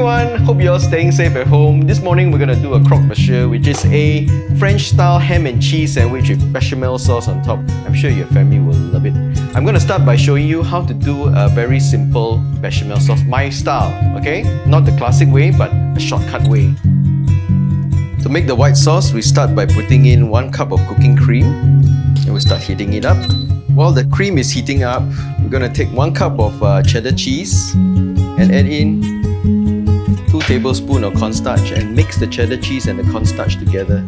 everyone, hope you're staying safe at home. This morning we're gonna do a Croque Monsieur, which is a French-style ham and cheese sandwich with bechamel sauce on top. I'm sure your family will love it. I'm gonna start by showing you how to do a very simple bechamel sauce, my style, okay? Not the classic way, but a shortcut way. To make the white sauce, we start by putting in 1 cup of cooking cream and we start heating it up. While the cream is heating up, we're gonna take 1 cup of cheddar cheese and add in 2 tablespoons of cornstarch and mix the cheddar cheese and the cornstarch together.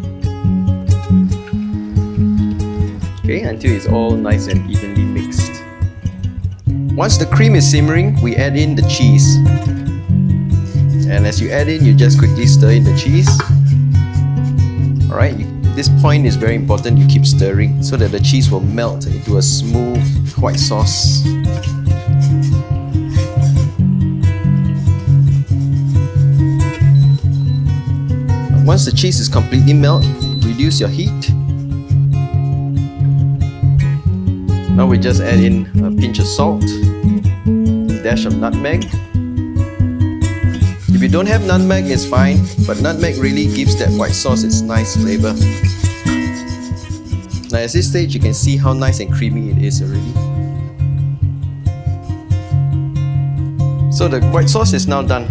Okay, until it's all nice and evenly mixed. Once the cream is simmering, we add in the cheese. And as you add in, you just quickly stir in the cheese. Alright, this point is very important, you keep stirring so that the cheese will melt into a smooth white sauce. Once the cheese is completely melted, reduce your heat. Now we just add in a pinch of salt, a dash of nutmeg. If you don't have nutmeg, it's fine, but nutmeg really gives that white sauce its nice flavor. Now at this stage, you can see how nice and creamy it is already. So the white sauce is now done.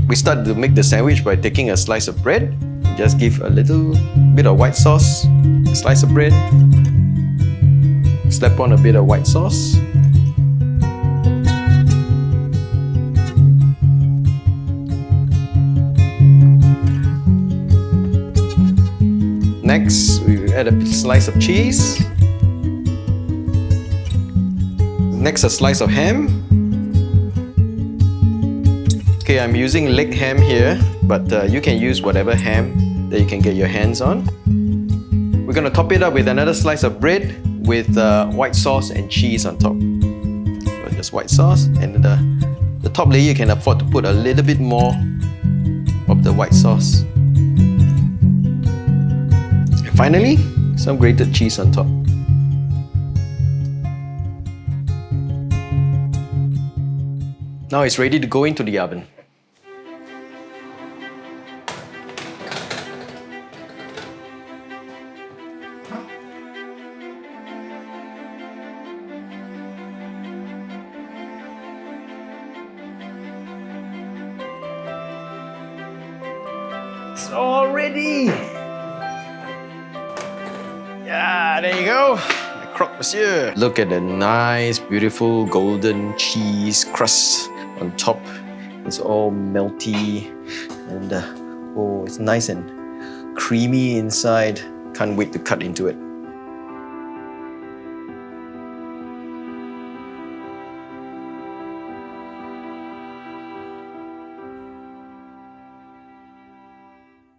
We start to make the sandwich by taking a slice of bread. Just give a little bit of white sauce, a slice of bread, slap on a bit of white sauce. Next, we add a slice of cheese. Next, a slice of ham. Okay, I'm using leg ham here, but you can use whatever ham that you can get your hands on. We're going to top it up with another slice of bread with white sauce and cheese on top. So just white sauce, and the top layer you can afford to put a little bit more of the white sauce. And finally, some grated cheese on top. Now it's ready to go into the oven. It's all ready! Yeah, there you go! The Croque Monsieur! Look at the nice, beautiful golden cheese crust on top. It's all melty and oh, it's nice and creamy inside. Can't wait to cut into it.